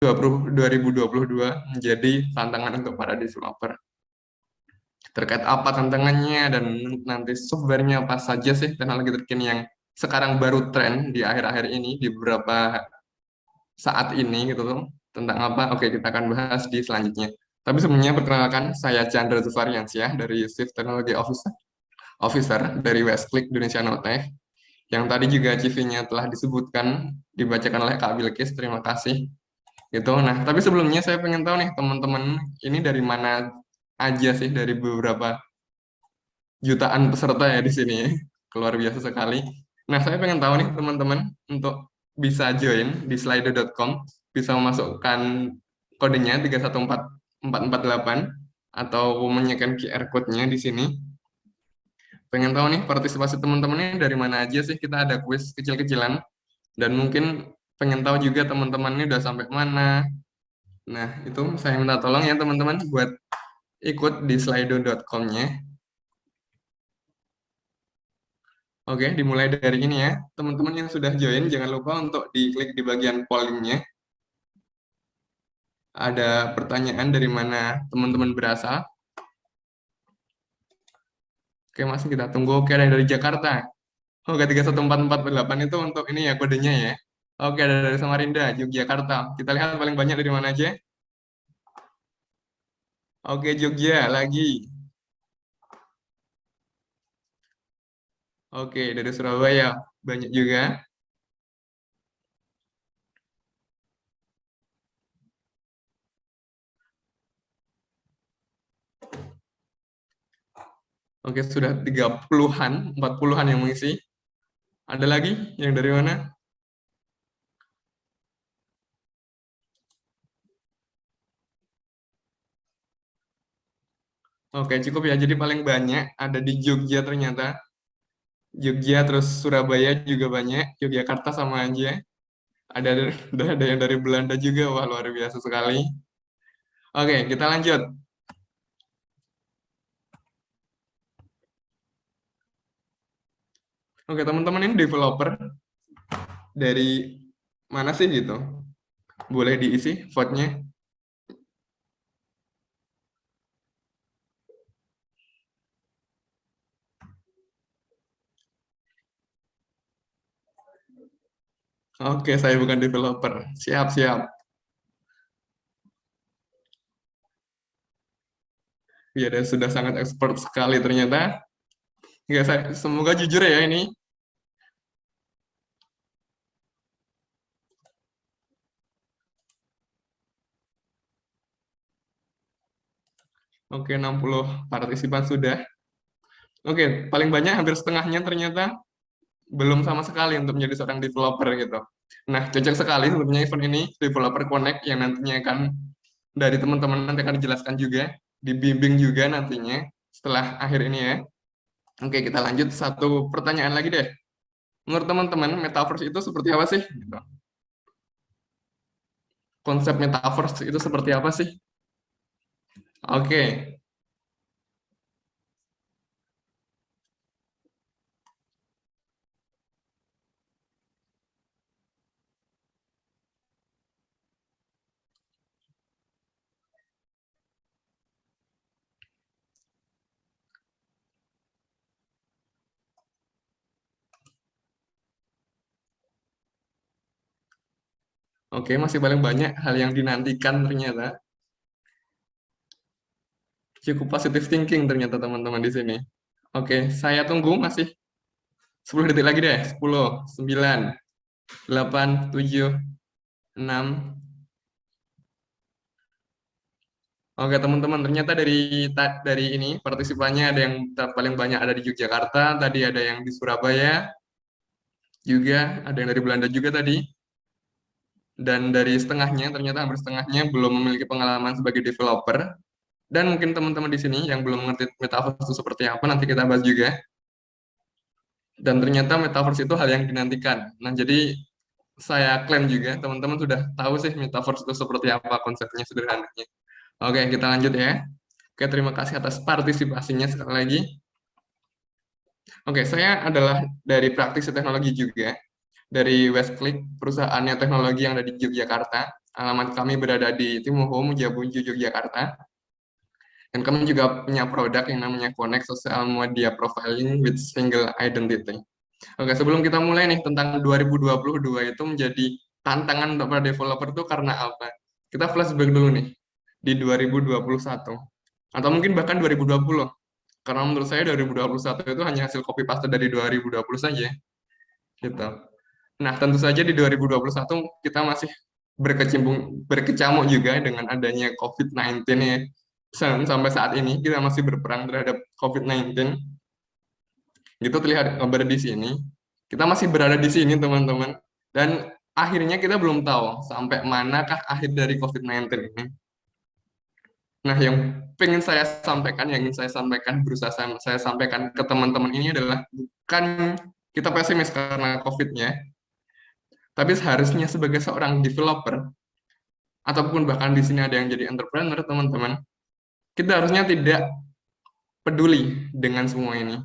2022 menjadi tantangan untuk para developer. Terkait apa tantangannya dan nanti softwarenya apa saja sih teknologi terkini yang sekarang baru tren di akhir-akhir ini, di beberapa saat ini gitu tuh, tentang apa? Oke, kita akan bahas di selanjutnya. Tapi sebelumnya perkenalkan, saya Chandra Zufariansyah dari Chief Technology Officer dari Westclick Indonesia Notech, yang tadi juga CV-nya telah disebutkan, dibacakan oleh Kak Bilkis, terima kasih. Gitu. Nah, tapi sebelumnya saya pengen tahu nih teman-teman ini dari mana aja sih, dari beberapa jutaan peserta ya di sini. Luar biasa sekali. Nah, saya pengen tahu nih teman-teman untuk bisa join di slido.com, bisa memasukkan kodenya 314448 atau menyekan QR code-nya di sini. Pengen tahu nih partisipasi teman-temannya dari mana aja sih, kita ada kuis kecil-kecilan dan mungkin pengen tahu juga teman-temannya udah sampai mana. Nah, itu saya minta tolong ya teman-teman buat ikut di slido.com-nya. Oke, dimulai dari ini ya. Teman-teman yang sudah join, jangan lupa untuk diklik di bagian pollingnya. Ada pertanyaan dari mana teman-teman berasal. Oke, masih kita tunggu. Oke, ada yang dari Jakarta. Oke, 314448 itu untuk ini ya kodenya ya. Oke, ada dari Samarinda, Yogyakarta. Kita lihat paling banyak dari mana aja. Oke, Jogja lagi. Oke, dari Surabaya banyak juga. Oke, sudah 30-an, 40-an yang mengisi. Ada lagi yang dari mana? Oke, cukup ya. Jadi paling banyak ada di Jogja ternyata. Jogja terus Surabaya juga banyak. Yogyakarta sama aja. Ada yang dari Belanda juga. Wah, luar biasa sekali. Oke, kita lanjut. Oke, teman-teman ini developer dari mana sih gitu? Boleh diisi vote-nya. Oke, saya bukan developer. Siap, siap. Ya, dan sudah sangat expert sekali ternyata. Ya, semoga jujur ya ini. Oke, 60 partisipan sudah. Oke, paling banyak hampir setengahnya ternyata belum sama sekali untuk menjadi seorang developer gitu. Nah, cocok sekali sebenarnya event ini, Developer Connect, yang nantinya akan dari teman-teman nanti akan dijelaskan juga, dibimbing juga nantinya setelah akhir ini ya. Oke, kita lanjut satu pertanyaan lagi deh. Menurut teman-teman, metaverse itu seperti apa sih? Gitu. Konsep metaverse itu seperti apa sih? Oke, oke, masih paling banyak hal yang dinantikan ternyata. Cukup positive thinking ternyata teman-teman di sini. Oke, saya tunggu masih 10 detik lagi deh. 10, 9, 8, 7, 6. Oke, teman-teman, ternyata dari ini partisipannya ada yang paling banyak ada di Yogyakarta, tadi ada yang di Surabaya juga, ada yang dari Belanda juga tadi. Dan dari setengahnya, ternyata hampir setengahnya belum memiliki pengalaman sebagai developer. Dan mungkin teman-teman di sini yang belum mengerti metaverse itu seperti apa, nanti kita bahas juga. Dan ternyata metaverse itu hal yang dinantikan. Nah, jadi saya klaim juga, teman-teman sudah tahu sih metaverse itu seperti apa konsepnya sederhananya. Oke, kita lanjut ya. Oke, terima kasih atas partisipasinya sekali lagi. Oke, saya adalah dari praktisi teknologi juga, dari Westclick, perusahaannya teknologi yang ada di Yogyakarta. Alamat kami berada di Timoho, Mujabunju, Yogyakarta. Dan kami juga punya produk yang namanya Connect Social Media Profiling with Single Identity. Oke, sebelum kita mulai nih tentang 2022 itu menjadi tantangan untuk para developer itu karena apa? Kita flashback dulu nih di 2021 atau mungkin bahkan 2020. Karena menurut saya 2021 itu hanya hasil copy paste dari 2020 saja gitu. Nah, tentu saja di 2021 kita masih berkecamuk juga dengan adanya COVID-19 ya. Sampai saat ini kita masih berperang terhadap COVID-19. Gitu terlihat gambar di sini. Kita masih berada di sini, teman-teman. Dan akhirnya kita belum tahu sampai manakah akhir dari COVID-19 ini. Nah, yang pengen saya sampaikan, yang ingin saya sampaikan, berusaha saya sampaikan ke teman-teman ini adalah bukan kita pesimis karena COVID-nya, tapi seharusnya sebagai seorang developer, ataupun bahkan di sini ada yang jadi entrepreneur, teman-teman, kita harusnya tidak peduli dengan semua ini.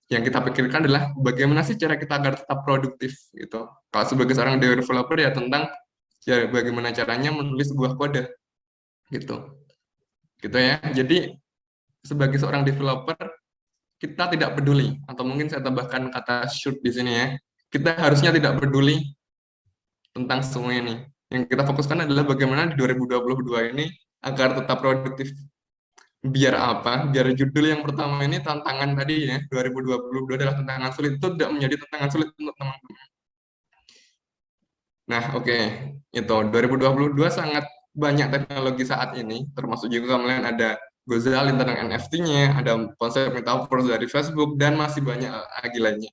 Yang kita pikirkan adalah bagaimana sih cara kita agar tetap produktif gitu. Kalau sebagai seorang developer ya tentang ya bagaimana caranya menulis sebuah kode gitu. Gitu ya. Jadi sebagai seorang developer kita tidak peduli atau mungkin saya tambahkan kata should di sini ya. Kita harusnya tidak peduli tentang semua ini. Yang kita fokuskan adalah bagaimana di 2022 ini agar tetap produktif. Biar apa? Biar judul yang pertama ini tantangan tadi ya, 2022 adalah tantangan sulit, itu tidak menjadi tantangan sulit untuk teman-teman. Nah, oke. Itu 2022 sangat banyak teknologi saat ini, termasuk juga kemarin ada Gozali tentang NFT-nya, ada konsep metaverse dari Facebook, dan masih banyak lagi lainnya.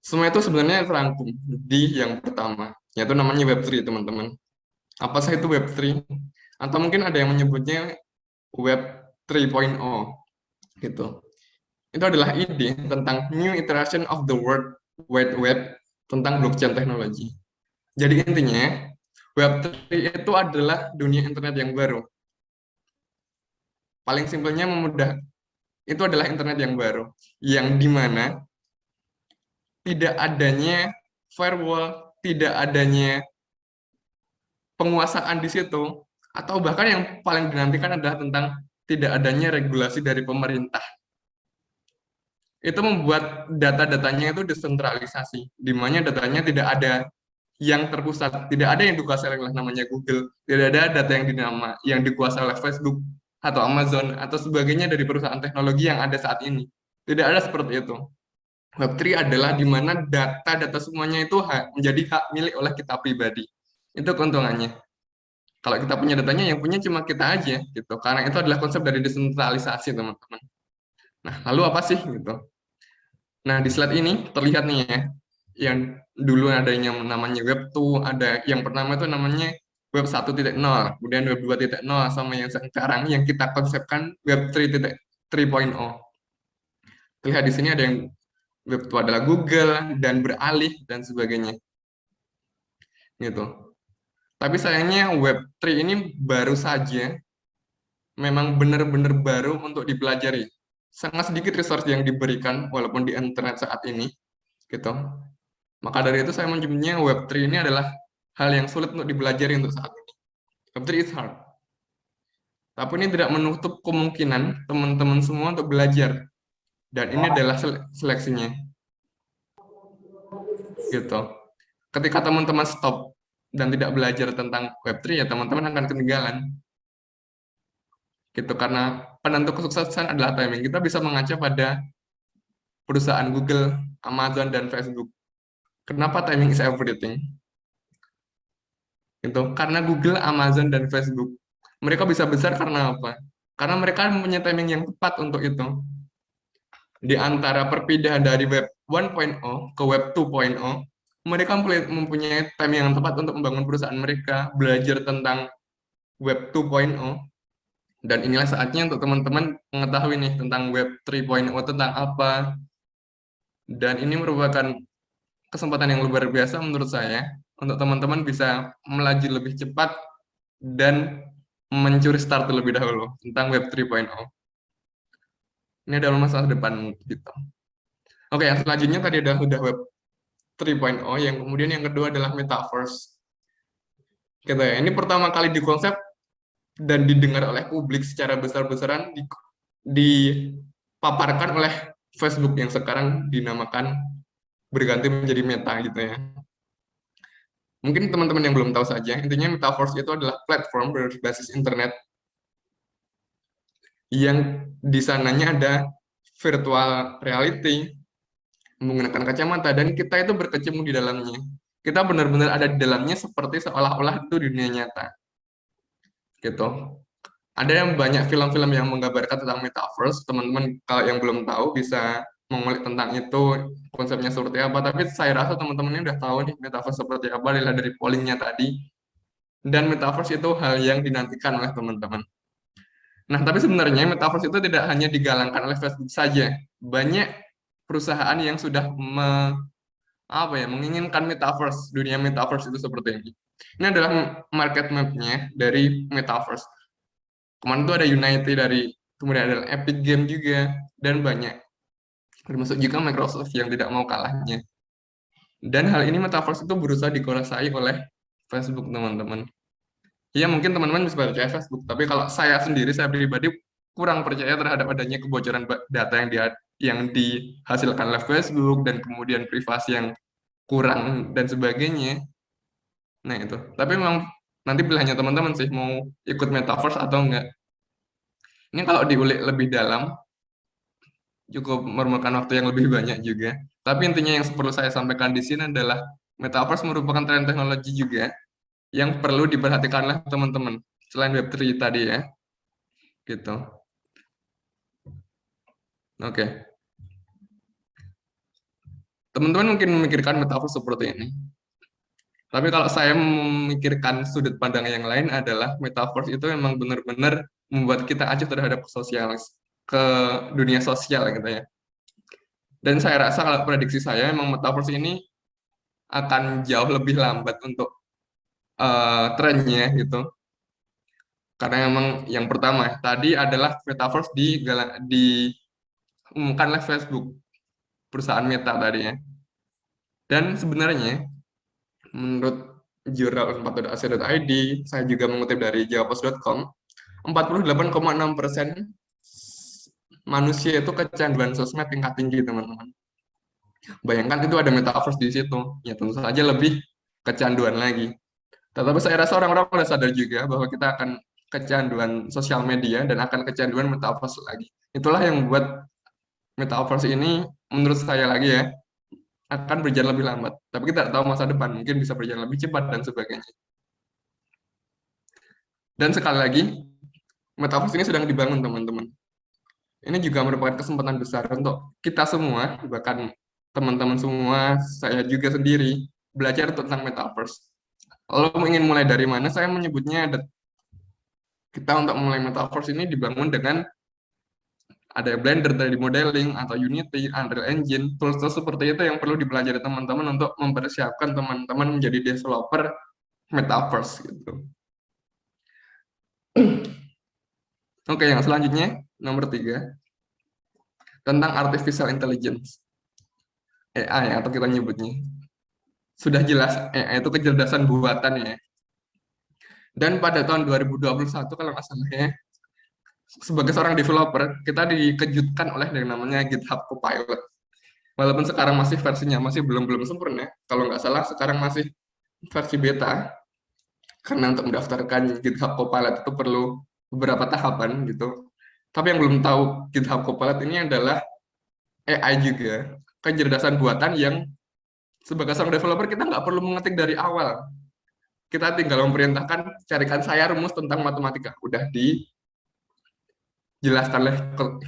Semua itu sebenarnya terangkum di yang pertama, yaitu namanya Web3, teman-teman. Apa sih itu Web3? Atau mungkin ada yang menyebutnya Web 3.0 gitu. Itu adalah ide tentang new iteration of the World Wide Web tentang blockchain teknologi. Jadi intinya, Web3 itu adalah dunia internet yang baru. Paling simpelnya memudah, itu adalah internet yang baru, yang dimana tidak adanya firewall, tidak adanya penguasaan di situ, atau bahkan yang paling dinantikan adalah tentang tidak adanya regulasi dari pemerintah. Itu membuat data-datanya itu desentralisasi, di mana datanya tidak ada yang terpusat, tidak ada yang dikuasai oleh namanya Google, tidak ada data yang dikuasai oleh Facebook atau Amazon atau sebagainya dari perusahaan teknologi yang ada saat ini. Tidak ada seperti itu. Web3 adalah di mana data-data semuanya itu menjadi hak milik oleh kita pribadi. Itu keuntungannya. Kalau kita punya datanya, yang punya cuma kita aja, gitu. Karena itu adalah konsep dari desentralisasi, teman-teman. Nah, lalu apa sih, gitu? Nah, di slide ini terlihat nih ya, yang dulu ada yang namanya Web 2, ada yang pertama itu namanya Web 1.0, kemudian Web 2.0, sama yang sekarang yang kita konsepkan Web 3.0. Terlihat di sini ada yang Web 2 adalah Google, dan beralih, dan sebagainya. Gitu. Tapi sayangnya Web 3 ini baru saja, memang benar-benar baru untuk dipelajari. Sangat sedikit resource yang diberikan, walaupun di internet saat ini. Gitu. Maka dari itu saya menyebutnya Web3 ini adalah hal yang sulit untuk dipelajari untuk saat ini. Web3 is hard. Tapi ini tidak menutup kemungkinan teman-teman semua untuk belajar. Dan ini adalah seleksinya. Gitu. Ketika teman-teman stop dan tidak belajar tentang Web3, ya teman-teman akan ketinggalan. Gitu. Karena penentu kesuksesan adalah timing. Kita bisa mengaca pada perusahaan Google, Amazon, dan Facebook. Kenapa timing is everything? Itu karena Google, Amazon, dan Facebook. Mereka bisa besar karena apa? Karena mereka mempunyai timing yang tepat untuk itu. Di antara perpindahan dari Web 1.0 ke Web 2.0, mereka mempunyai timing yang tepat untuk membangun perusahaan mereka, belajar tentang Web 2.0, dan inilah saatnya untuk teman-teman mengetahui nih tentang Web 3.0 tentang apa. Dan ini merupakan kesempatan yang luar biasa menurut saya untuk teman-teman bisa melaju lebih cepat dan mencuri start terlebih dahulu tentang Web 3.0. Ini adalah masalah depan kita. Oke, yang selanjutnya tadi sudah Web 3.0, yang kemudian yang kedua adalah Metaverse. gitu ya. Ini pertama kali dikonsep dan didengar oleh publik secara besar-besaran dipaparkan oleh Facebook yang sekarang dinamakan berganti menjadi Meta gitu ya. Mungkin teman-teman yang belum tahu saja, intinya Metaverse itu adalah platform berbasis internet yang di sananya ada virtual reality menggunakan kacamata dan kita itu berkecimpung di dalamnya. Kita benar-benar ada di dalamnya seperti seolah-olah itu dunia nyata. Gitu. Ada yang banyak film-film yang menggambarkan tentang metaverse. Teman-teman kalau yang belum tahu bisa mengulik tentang itu konsepnya seperti apa. Tapi saya rasa teman-teman ini udah tahu nih metaverse seperti apa dilihat dari pollingnya tadi. Dan metaverse itu hal yang dinantikan oleh teman-teman. Nah, tapi sebenarnya metaverse itu tidak hanya digalangkan oleh Facebook saja. Banyak perusahaan yang sudah menginginkan metaverse, dunia metaverse itu seperti ini. Ini adalah market map-nya dari metaverse. Kemarin itu ada Unity dari, kemudian ada Epic Game juga, dan banyak. Termasuk juga Microsoft yang tidak mau kalahnya. Dan hal ini metaverse itu berusaha dikuasai oleh Facebook, teman-teman. Ya mungkin teman-teman bisa percaya Facebook, tapi kalau saya sendiri, saya pribadi kurang percaya terhadap adanya kebocoran data yang dihasilkan oleh Facebook dan kemudian privasi yang kurang dan sebagainya. Nah itu. Tapi memang nanti pilihannya teman-teman sih mau ikut metaverse atau enggak. Ini kalau diulik lebih dalam cukup memerlukan waktu yang lebih banyak juga. Tapi intinya yang perlu saya sampaikan di sini adalah metaverse merupakan tren teknologi juga yang perlu diperhatikan oleh teman-teman. Selain Web3 tadi ya, gitu. Oke. Teman-teman mungkin memikirkan metaverse seperti ini. Tapi kalau saya memikirkan sudut pandang yang lain adalah metaverse itu memang benar-benar membuat kita acuh terhadap ke dunia sosial gitu ya. Dan saya rasa kalau prediksi saya memang metaverse ini akan jauh lebih lambat untuk trennya gitu. Karena memang yang pertama tadi adalah metaverse diumumkan oleh Facebook, perusahaan Meta tadi ya. Dan sebenarnya menurut jurnal 4.ac.id, saya juga mengutip dari jawapos.com, 48,6% manusia itu kecanduan sosmed tingkat tinggi, teman-teman. Bayangkan itu ada metaverse di situ, ya tentu saja lebih kecanduan lagi. Tetapi saya rasa orang-orang sudah sadar juga bahwa kita akan kecanduan sosial media dan akan kecanduan metaverse lagi. Itulah yang membuat metaverse ini menurut saya lagi ya akan berjalan lebih lambat. Tapi kita tidak tahu masa depan, mungkin bisa berjalan lebih cepat dan sebagainya. Dan sekali lagi, metaverse ini sedang dibangun, teman-teman. Ini juga merupakan kesempatan besar untuk kita semua, bahkan teman-teman semua, saya juga sendiri, belajar tentang metaverse. Lalu ingin mulai dari mana? Saya menyebutnya kita untuk mulai metaverse ini dibangun dengan ada Blender dari modeling atau Unity, Unreal Engine, tools-tools seperti itu yang perlu dipelajari teman-teman untuk mempersiapkan teman-teman menjadi developer metaverse gitu. Oke, yang selanjutnya nomor 3 tentang artificial intelligence AI atau kita nyebutnya sudah jelas AI itu kecerdasan buatan ya. Dan pada tahun 2021 kalau nggak salah ya, sebagai seorang developer kita dikejutkan oleh yang namanya GitHub Copilot. Walaupun sekarang masih versinya masih belum sempurna, kalau nggak salah sekarang masih versi beta, karena untuk mendaftarkan GitHub Copilot itu perlu beberapa tahapan gitu. Tapi yang belum tahu GitHub Copilot ini adalah AI juga, kecerdasan buatan yang sebagai seorang developer kita nggak perlu mengetik dari awal. Kita tinggal memerintahkan, carikan saya rumus tentang matematika. Udah dijelaskan oleh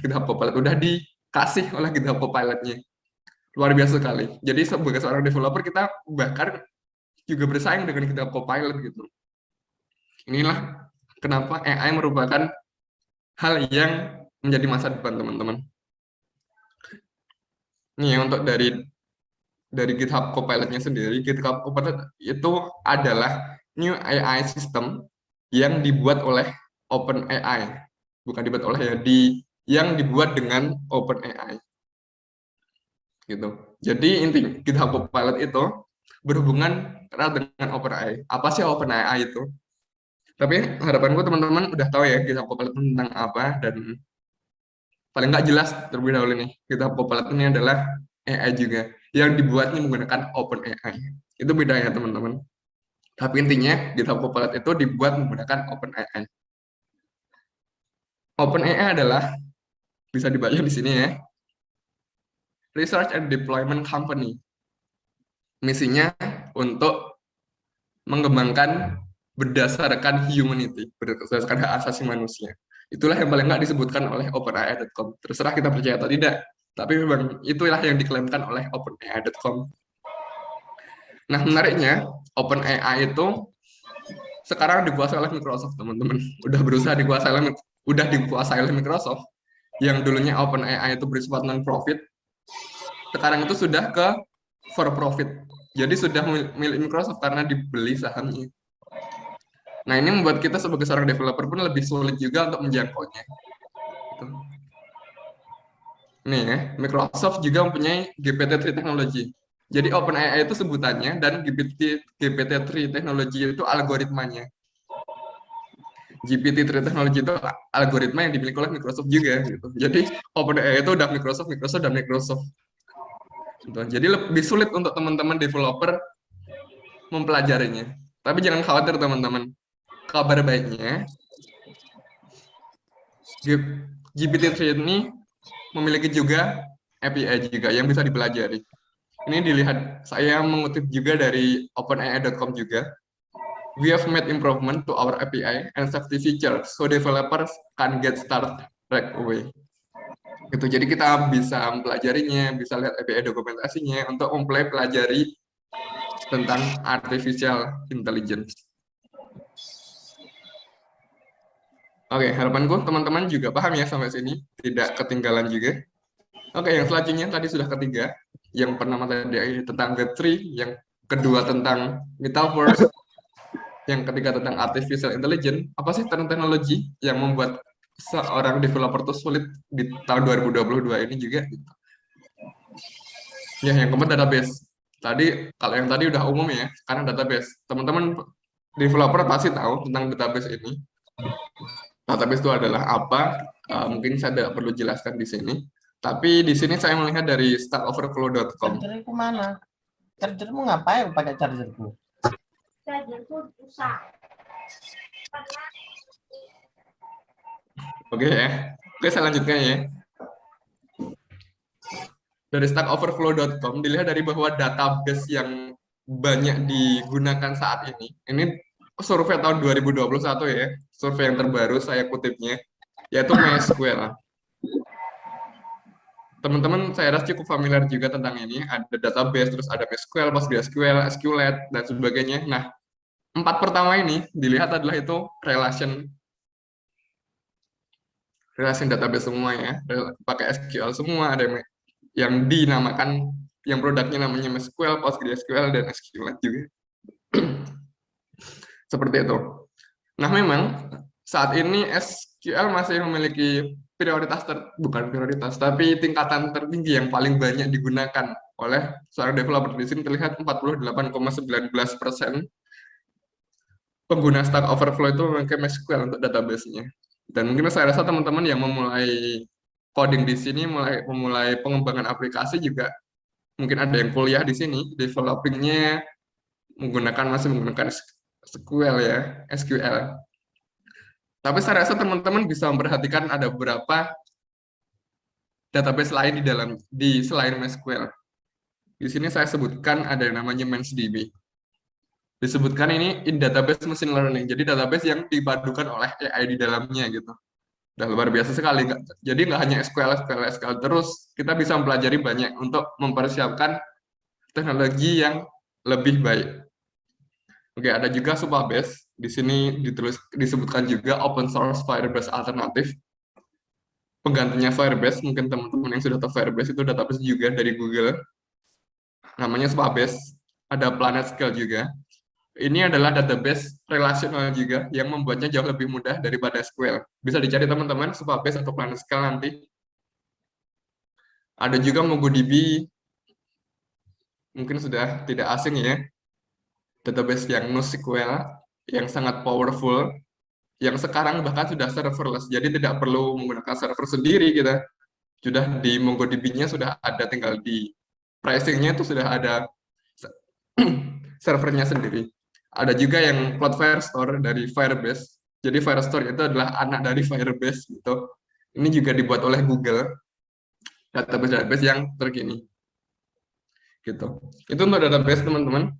GitHub Copilot, udah dikasih oleh GitHub Copilot-nya. Luar biasa sekali. Jadi sebagai seorang developer kita bahkan juga bersaing dengan GitHub Copilot gitu. Inilah kenapa AI merupakan hal yang menjadi masa depan, teman-teman. Ini ya, untuk dari GitHub Copilot-nya sendiri, GitHub Copilot itu adalah new AI system yang dibuat oleh OpenAI, bukan dibuat oleh ya, yang dibuat dengan OpenAI. Gitu. Jadi inti GitHub Copilot itu berhubungan erat dengan OpenAI. Apa sih OpenAI itu? Tapi harapanku teman-teman udah tahu ya GitHub Copilot tentang apa, dan paling nggak jelas terlebih dahulu nih, GitHub Copilot ini adalah AI juga yang dibuatnya menggunakan OpenAI. Itu bedanya teman-teman. Tapi intinya GitHub Copilot itu dibuat menggunakan OpenAI. OpenAI adalah, bisa dibaca di sini ya, Research and Deployment Company. Misinya untuk mengembangkan berdasarkan humanity, berdasarkan hak asasi manusia. Itulah yang paling nggak disebutkan oleh OpenAI.com. Terserah kita percaya atau tidak, tapi memang itulah yang diklaimkan oleh OpenAI.com. Nah, menariknya, OpenAI itu sekarang dikuasai oleh Microsoft, teman-teman. Udah dikuasai oleh Microsoft. Yang dulunya OpenAI itu bersifat non-profit, sekarang itu sudah ke for profit. Jadi sudah milik Microsoft karena dibeli sahamnya. Nah, ini membuat kita sebagai seorang developer pun lebih sulit juga untuk menjangkaunya. Gitu. Nih ya, Microsoft juga mempunyai GPT-3 Technology. Jadi OpenAI itu sebutannya, dan GPT-3 Technology itu algoritmanya. GPT-3 Technology itu algoritma yang dimiliki oleh Microsoft juga. Gitu. Jadi OpenAI itu udah Microsoft, dan Microsoft. Gitu. Jadi lebih sulit untuk teman-teman developer mempelajarinya. Tapi jangan khawatir teman-teman. Kabar baiknya, GPT-3 ini memiliki juga API juga yang bisa dipelajari. Ini dilihat, saya mengutip juga dari OpenAI.com juga. We have made improvement to our API and safety features, so developers can get started right away. Gitu. Jadi kita bisa mempelajarinya, bisa lihat API dokumentasinya untuk mempelajari tentang artificial intelligence. Oke, harapanku teman-teman juga paham ya sampai sini, tidak ketinggalan juga. Oke, yang selanjutnya tadi sudah ketiga, yang pertama tadi tentang Web3, yang kedua tentang Metaverse, yang ketiga tentang Artificial Intelligence. Apa sih teknologi yang membuat seorang developer itu sulit di tahun 2022 ini juga? Ya, yang keempat database. Tadi, kalau yang tadi udah umum ya, karena database. Teman-teman developer pasti tahu tentang database ini. Database itu adalah apa? Mungkin saya tidak perlu jelaskan di sini. Tapi di sini saya melihat dari stackoverflow.com. Chargerku mana? Chargermu ngapain pakai chargerku? Chargerku rusak. Oke ya. Oke, saya lanjutkan ya. Dari stackoverflow.com dilihat dari bahwa database yang banyak digunakan saat ini survei tahun 2021 ya, survei yang terbaru saya kutipnya, yaitu MySQL. Teman-teman saya rasa cukup familiar juga tentang ini, ada database, terus ada MySQL, PostgreSQL, SQLite, dan sebagainya. Nah, 4 pertama ini dilihat adalah itu relation database semua ya, pakai SQL semua, ada yang dinamakan, yang produknya namanya MySQL, PostgreSQL, dan SQLite juga. Seperti itu. Nah, memang saat ini SQL masih memiliki bukan prioritas, tapi tingkatan tertinggi yang paling banyak digunakan oleh seorang developer. Di sini terlihat 48,19% pengguna Stack Overflow itu memakai MySQL untuk database-nya. Dan mungkin saya rasa teman-teman yang memulai coding di sini, memulai pengembangan aplikasi juga, mungkin ada yang kuliah di sini, developing-nya masih menggunakan SQL ya, SQL. Tapi saya rasa teman-teman bisa memperhatikan ada beberapa database lain selain MySQL. Di sini saya sebutkan ada yang namanya MenSDB. Disebutkan ini in database machine learning. Jadi database yang dipadukan oleh AI di dalamnya gitu. Udah luar biasa sekali. Jadi nggak hanya SQL terus, kita bisa mempelajari banyak untuk mempersiapkan teknologi yang lebih baik. Oke, ada juga Supabase. Di sini disebutkan juga open source Firebase alternatif. Penggantinya Firebase, mungkin teman-teman yang sudah tahu Firebase itu database juga dari Google. Namanya Supabase. Ada PlanetScale juga. Ini adalah database relasional juga yang membuatnya jauh lebih mudah daripada SQL. Bisa dicari teman-teman Supabase atau PlanetScale nanti. Ada juga MongoDB, mungkin sudah tidak asing ya. database yang NoSQL, yang sangat powerful, yang sekarang bahkan sudah serverless, jadi tidak perlu menggunakan server sendiri kita. Sudah di MongoDB-nya sudah ada, tinggal di pricing-nya itu sudah ada servernya sendiri. Ada juga yang Cloudflare Store dari Firebase. Jadi Firestore itu adalah anak dari Firebase gitu. Ini juga dibuat oleh Google, database yang terkini. Gitu. Itu untuk database teman-teman.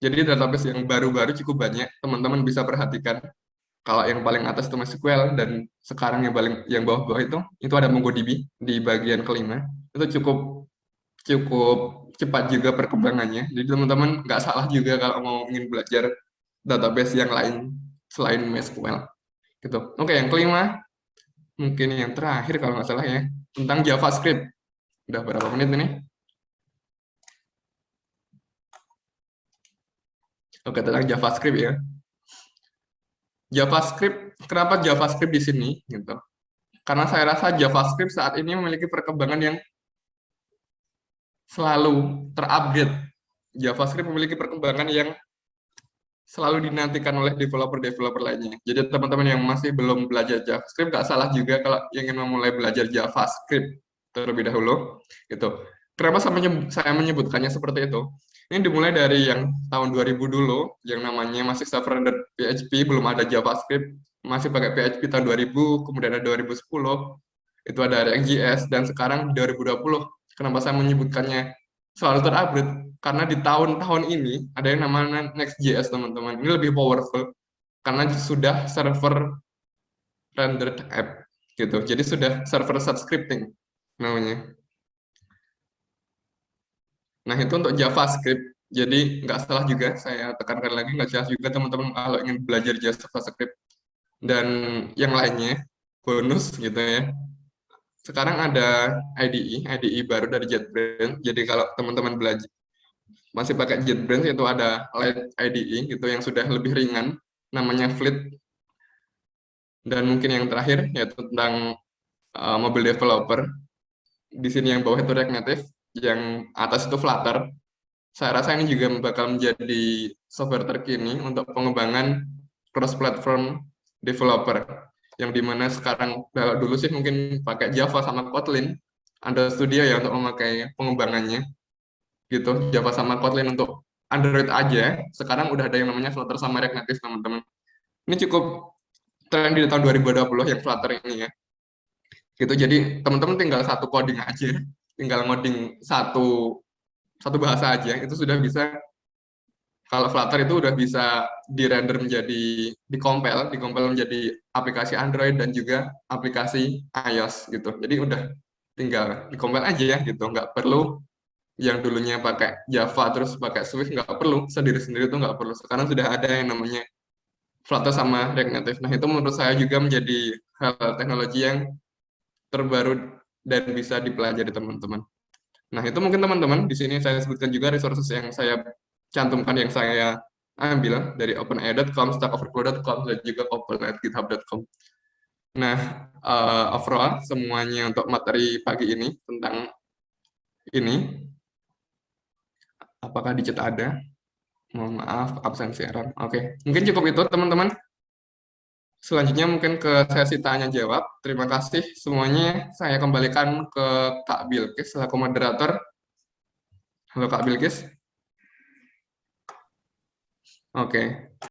Jadi database yang baru-baru cukup banyak, teman-teman bisa perhatikan. Kalau yang paling atas itu MySQL, dan sekarang yang bawah-bawah itu ada MongoDB di bagian kelima. Itu cukup cukup cepat juga perkembangannya. Jadi teman-teman nggak salah juga kalau mau ingin belajar database yang lain selain MySQL. Gitu. Oke, yang kelima, mungkin yang terakhir kalau nggak salah ya, tentang JavaScript. Udah berapa menit ini? Oke, tentang JavaScript ya. JavaScript, kenapa JavaScript di sini? Gitu. Karena saya rasa JavaScript saat ini memiliki perkembangan yang selalu terupgrade. JavaScript memiliki perkembangan yang selalu dinantikan oleh developer-developer lainnya. Jadi teman-teman yang masih belum belajar JavaScript, nggak salah juga kalau ingin memulai belajar JavaScript terlebih dahulu. Gitu. Kenapa saya menyebutkannya seperti itu? Ini dimulai dari yang tahun 2000 dulu, yang namanya masih server PHP, belum ada JavaScript, masih pakai PHP tahun 2000, kemudian ada 2010, itu ada React.js, dan sekarang 2020. Kenapa saya menyebutkannya selalu terupgrade? Karena di tahun-tahun ini ada yang namanya Next.js, teman-teman. Ini lebih powerful karena sudah server rendered app gitu. Jadi sudah server side scripting namanya. Nah, itu untuk JavaScript. Jadi nggak salah juga, saya tekankan lagi, nggak salah juga teman-teman kalau ingin belajar JavaScript dan yang lainnya, bonus gitu ya. Sekarang ada IDE baru dari JetBrains. Jadi kalau teman-teman belajar masih pakai JetBrains, itu ada Lite IDE gitu yang sudah lebih ringan, namanya Fleet. Dan mungkin yang terakhir yaitu tentang mobile developer. Di sini yang bawah itu React Native, yang atas itu Flutter. Saya rasa ini juga bakal menjadi software terkini untuk pengembangan cross-platform developer, yang dimana sekarang dulu sih mungkin pakai Java sama Kotlin, Android Studio ya untuk memakai pengembangannya, gitu. Java sama Kotlin untuk Android aja, sekarang udah ada yang namanya Flutter sama React Native, teman-teman. Ini cukup tren di tahun 2020 yang Flutter ini ya. Gitu, jadi teman-teman tinggal satu coding aja, tinggal ngoding satu bahasa aja, itu sudah bisa. Kalau Flutter itu udah bisa di-render menjadi, di-compile menjadi aplikasi Android dan juga aplikasi iOS gitu. Jadi udah tinggal di-compile aja ya gitu, nggak perlu yang dulunya pakai Java terus pakai Swift, nggak perlu, sendiri-sendiri itu nggak perlu. Sekarang sudah ada yang namanya Flutter sama React Native. Nah, itu menurut saya juga menjadi hal teknologi yang terbaru dan bisa dipelajari teman-teman. Nah, itu mungkin teman-teman, di sini saya sebutkan juga resources yang saya cantumkan, yang saya ambil dari openai.com, stackoverflow.com, dan juga copilot.github.com. Nah, overall semuanya untuk materi pagi ini tentang ini. Apakah di chat ada? Mohon maaf, absensi error. Oke, mungkin cukup itu teman-teman. Selanjutnya mungkin ke sesi tanya jawab. Terima kasih semuanya. Saya kembalikan ke Kak Bilkis selaku moderator. Halo Kak Bilkis. Oke.